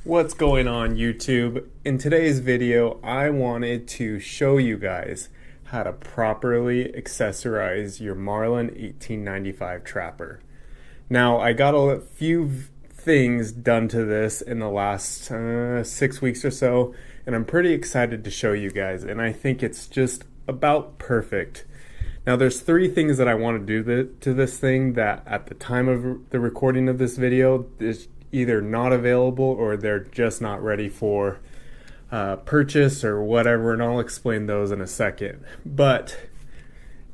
What's going on YouTube? In today's video, I wanted to show you guys how to properly accessorize your Marlin 1895 Trapper. Now, I got a few things done to this in the last 6 weeks or so, and I'm pretty excited to show you guys, and I think it's just about perfect. Now, there's three things that I want to do to this thing that at the time of the recording of this video is either not available or they're just not ready for purchase or whatever, and I'll explain those in a second. But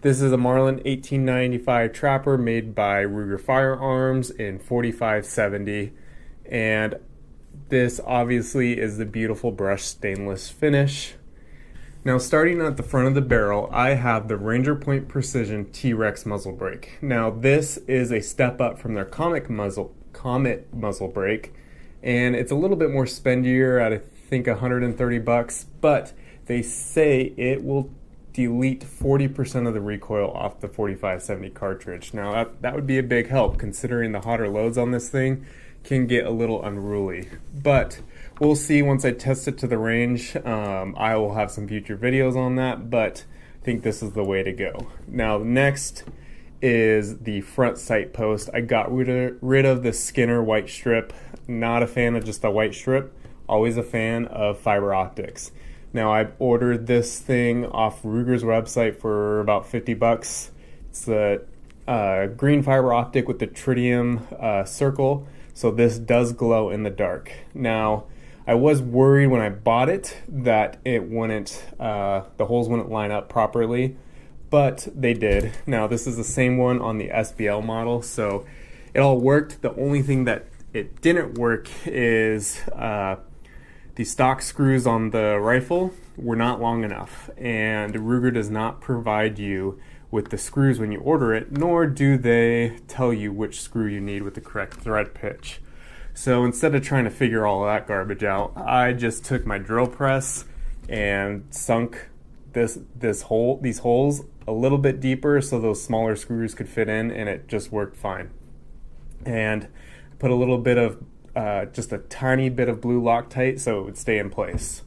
this is a Marlin 1895 Trapper made by Ruger Firearms in 4570, and this obviously is the beautiful brushed stainless finish. Now, starting at the front of the barrel, I have the Ranger Point Precision T-Rex muzzle brake. Now, this is a step up from their Comet muzzle brake, and it's a little bit more spendier at I think $130, but they say it will delete 40% of the recoil off the 4570 cartridge. Now, that would be a big help considering the hotter loads on this thing can get a little unruly, but we'll see once I test it to the range. I will have some future videos on that, but I think this is the way to go. Now, next is the front sight post. I got rid of the Skinner white strip. Not a fan of just the white strip. Always a fan of fiber optics. Now, I ordered this thing off Ruger's website for about $50. It's the green fiber optic with the tritium circle, so this does glow in the dark. Now, I was worried when I bought it that it wouldn't, the holes wouldn't line up properly, but they did. Now, this is the same one on the SBL model, so it all worked. The only thing that it didn't work is the stock screws on the rifle were not long enough, and Ruger does not provide you with the screws when you order it, nor do they tell you which screw you need with the correct thread pitch. So instead of trying to figure all of that garbage out, I just took my drill press and sunk these holes a little bit deeper so those smaller screws could fit in, and it just worked fine. And I put a little bit of just a tiny bit of blue Loctite so it would stay in place.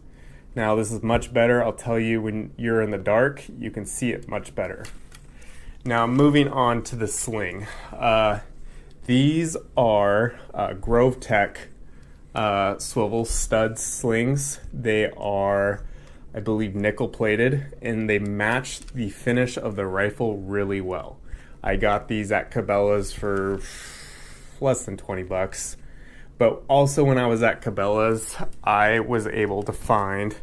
Now, this is much better. I'll tell you, when you're in the dark, you can see it much better. Now, moving on to the sling. These are Grove Tech swivel stud slings. They are, I believe, nickel plated, and they match the finish of the rifle really well. I got these at Cabela's for less than $20. But also when I was at Cabela's, I was able to find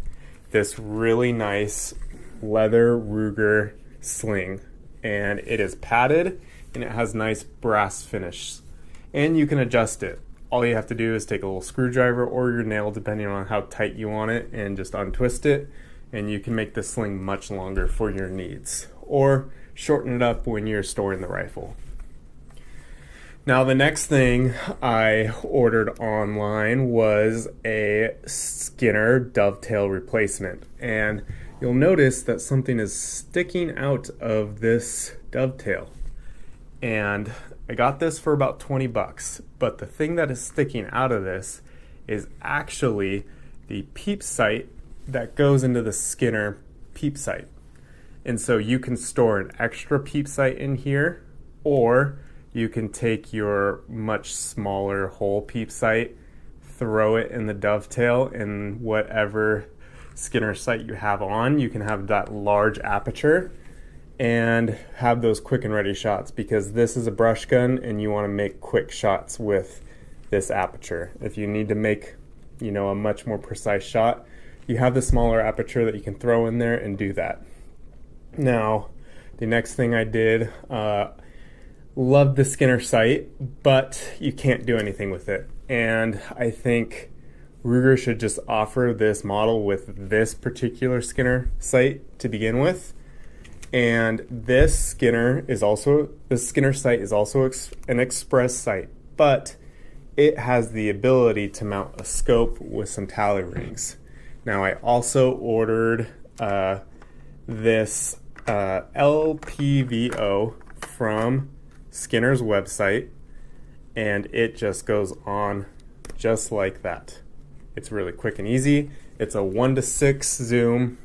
this really nice leather Ruger sling, and it is padded and it has nice brass finish, and you can adjust it. All you have to do is take a little screwdriver or your nail, depending on how tight you want it, and just untwist it, and you can make the sling much longer for your needs, or shorten it up when you're storing the rifle. Now, the next thing I ordered online was a Skinner dovetail replacement, and you'll notice that something is sticking out of this dovetail, and I got this for about $20, but the thing that is sticking out of this is actually the peep sight that goes into the Skinner peep sight. And so you can store an extra peep sight in here, or you can take your much smaller hole peep sight, throw it in the dovetail, and whatever Skinner sight you have on, you can have that large aperture and have those quick and ready shots, because this is a brush gun and you want to make quick shots with this aperture. If you need to make, a much more precise shot, you have the smaller aperture that you can throw in there and do that. Now, the next thing I did, love the Skinner sight, but you can't do anything with it. And I think Ruger should just offer this model with this particular Skinner sight to begin with. And this Skinner sight is also an express sight, but it has the ability to mount a scope with some tally rings. Now, I also ordered this LPVO from Skinner's website, and it just goes on just like that. It's really quick and easy. It's a 1:6 zoom,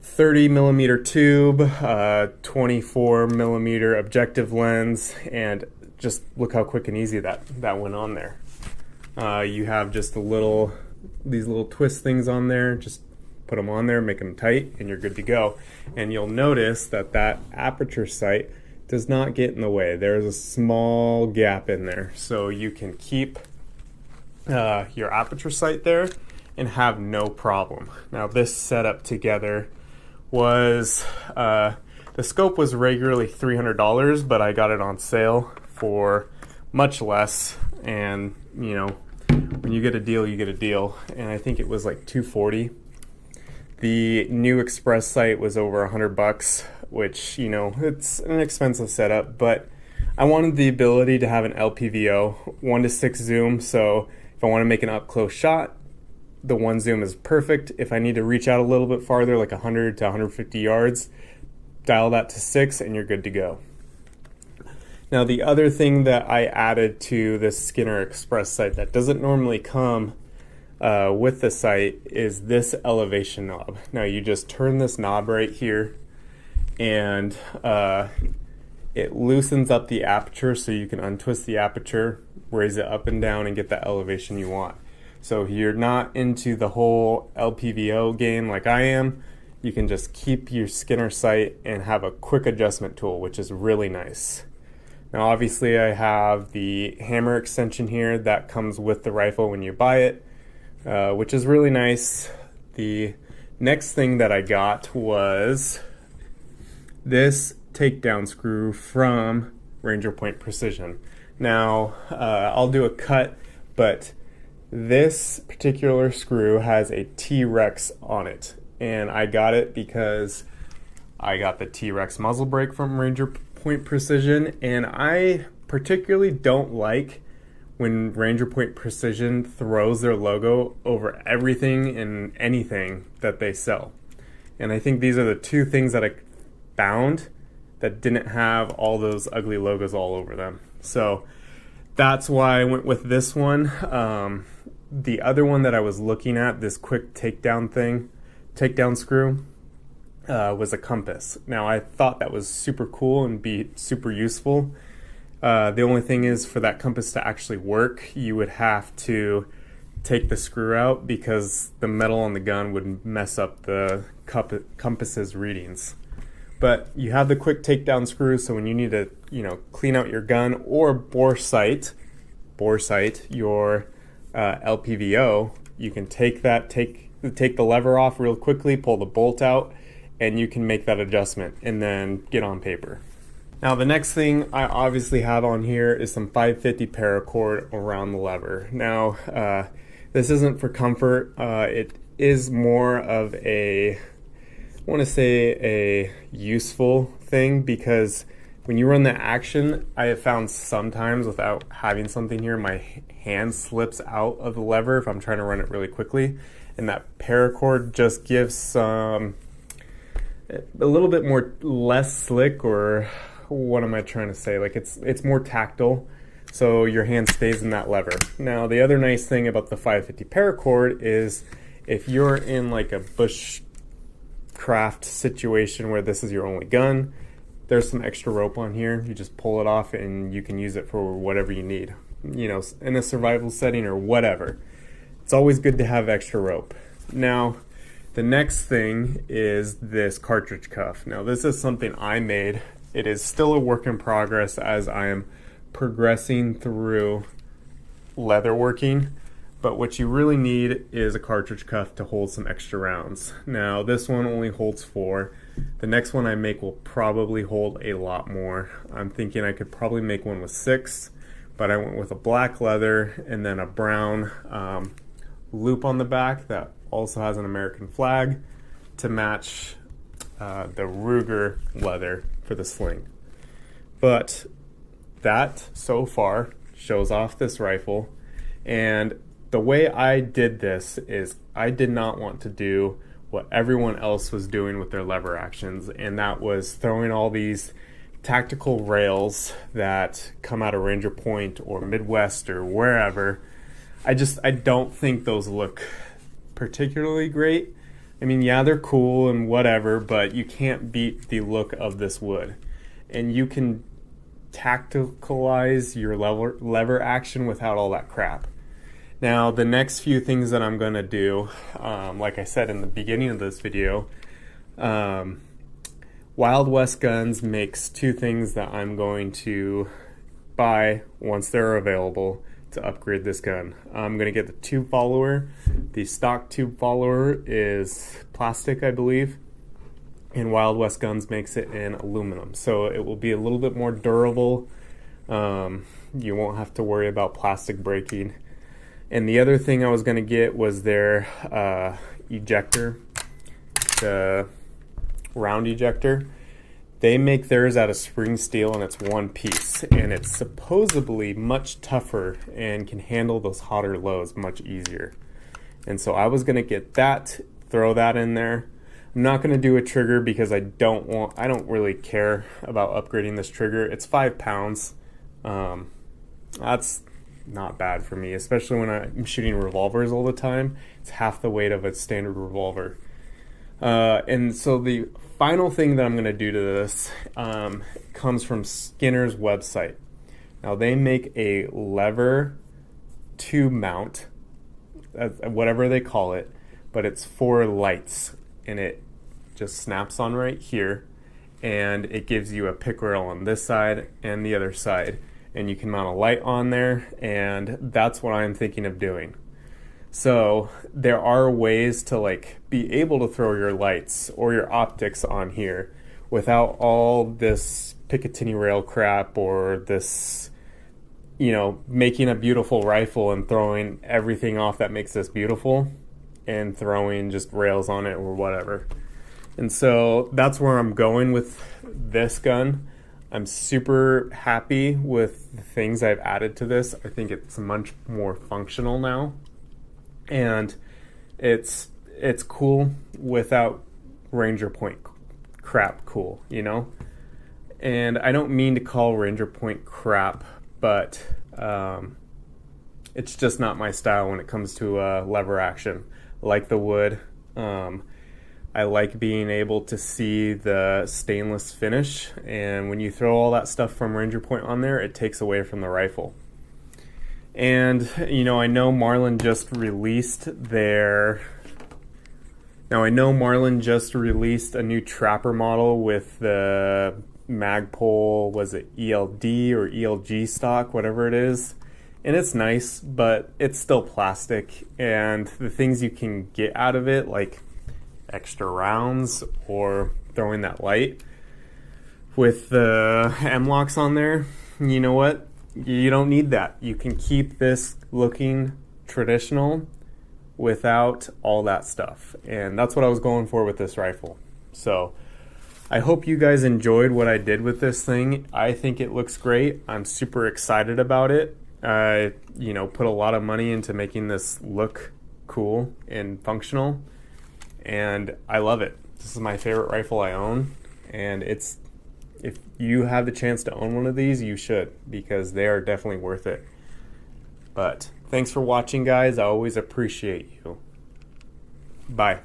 30 millimeter tube, 24 millimeter objective lens, and just look how quick and easy that went on there. You have just these little twist things on there. Just put them on there, make them tight, and you're good to go. And you'll notice that aperture sight does not get in the way. There's a small gap in there, so you can keep your aperture sight there and have no problem. Now this setup together was, the scope was regularly $300, but I got it on sale for much less. And you know, when you get a deal, you get a deal. And I think it was like $240. The new Express sight was over $100, which, you know, it's an expensive setup, but I wanted the ability to have an LPVO 1:6 zoom. So if I want to make an up close shot, the one zoom is perfect. If I need to reach out a little bit farther, like 100 to 150 yards, dial that to 6 and you're good to go. Now the other thing that I added to this Skinner Express sight that doesn't normally come with the sight is this elevation knob. Now you just turn this knob right here, and it loosens up the aperture so you can untwist the aperture, raise it up and down, and get the elevation you want. So if you're not into the whole LPVO game like I am, you can just keep your Skinner sight and have a quick adjustment tool, which is really nice. Now obviously I have the hammer extension here that comes with the rifle when you buy it, which is really nice. The next thing that I got was this takedown screw from Ranger Point Precision. Now I'll do a cut, but this particular screw has a T-Rex on it, and I got it because I got the T-Rex muzzle brake from Ranger Point Precision, and I particularly don't like when Ranger Point Precision throws their logo over everything and anything that they sell. And I think these are the two things that I found that didn't have all those ugly logos all over them. So that's why I went with this one. The other one that I was looking at, this quick takedown screw, was a compass. Now I thought that was super cool and be super useful. The only thing is, for that compass to actually work, you would have to take the screw out because the metal on the gun would mess up the compass's readings. But you have the quick takedown screw, so when you need to, you know, clean out your gun or bore sight your LPVO, you can take the lever off real quickly, pull the bolt out, and you can make that adjustment and then get on paper. Now the next thing I obviously have on here is some 550 paracord around the lever. Now this isn't for comfort. It is more of a, I want to say, a useful thing, because when you run the action, I have found sometimes without having something here, my hand slips out of the lever if I'm trying to run it really quickly, and that paracord just gives some a little bit more less slick, or what am I trying to say? Like it's more tactile, so your hand stays in that lever. Now the other nice thing about the 550 paracord is if you're in like a bushcraft situation where this is your only gun, there's some extra rope on here. You just pull it off and you can use it for whatever you need, you know, in a survival setting or whatever. It's always good to have extra rope. Now the next thing is this cartridge cuff. Now this is something I made. It is still a work in progress as I am progressing through leatherworking, but what you really need is a cartridge cuff to hold some extra rounds. Now this one only holds 4. The next one I make will probably hold a lot more. I'm thinking I could probably make one with 6, but I went with a black leather and then a brown loop on the back that also has an American flag to match the Ruger leather for the sling. But that so far shows off this rifle, and the way I did this is I did not want to do what everyone else was doing with their lever actions, and that was throwing all these tactical rails that come out of Ranger Point or Midwest or wherever. I don't think those look particularly great. I mean, yeah, they're cool and whatever, but you can't beat the look of this wood. And you can tacticalize your lever action without all that crap. Now, the next few things that I'm going to do, like I said in the beginning of this video, Wild West Guns makes two things that I'm going to buy once they're available to upgrade this gun. I'm going to get the tube follower. The stock tube follower is plastic, I believe, and Wild West Guns makes it in aluminum. So it will be a little bit more durable. You won't have to worry about plastic breaking. And the other thing I was going to get was their ejector, the round ejector. They make theirs out of spring steel, and it's one piece, and it's supposedly much tougher and can handle those hotter lows much easier. And so I was going to get that, throw that in there. I'm not going to do a trigger because I don't really care about upgrading this trigger. It's 5 pounds. That's not bad for me, especially when I'm shooting revolvers all the time. It's half the weight of a standard revolver. And so the final thing that I'm going to do to this comes from Skinner's website. Now, they make a lever tube mount, whatever they call it, but it's for lights, and it just snaps on right here, and it gives you a pick rail on this side and the other side, and you can mount a light on there, and that's what I'm thinking of doing. So there are ways to like be able to throw your lights or your optics on here without all this Picatinny rail crap or this, you know, making a beautiful rifle and throwing everything off that makes this beautiful and throwing just rails on it or whatever. And so that's where I'm going with this gun. I'm super happy with the things I've added to this. I think it's much more functional now. And it's cool without Ranger Point crap cool, you know? And I don't mean to call Ranger Point crap, but it's just not my style when it comes to lever action. I like the wood. I like being able to see the stainless finish, and when you throw all that stuff from Ranger Point on there, it takes away from the rifle. And, you know, I know Marlin just released a new Trapper model with the Magpul, was it ELD or ELG stock, whatever it is. And it's nice, but it's still plastic. And the things you can get out of it, like extra rounds or throwing that light with the M-locks on there, you know what? You don't need that. You can keep this looking traditional without all that stuff. And that's what I was going for with this rifle. So I hope you guys enjoyed what I did with this thing. I think it looks great. I'm super excited about it. I, you know, put a lot of money into making this look cool and functional. And I love it. This is my favorite rifle I own. And if you have the chance to own one of these, you should, because they are definitely worth it. But thanks for watching, guys. I always appreciate you. Bye.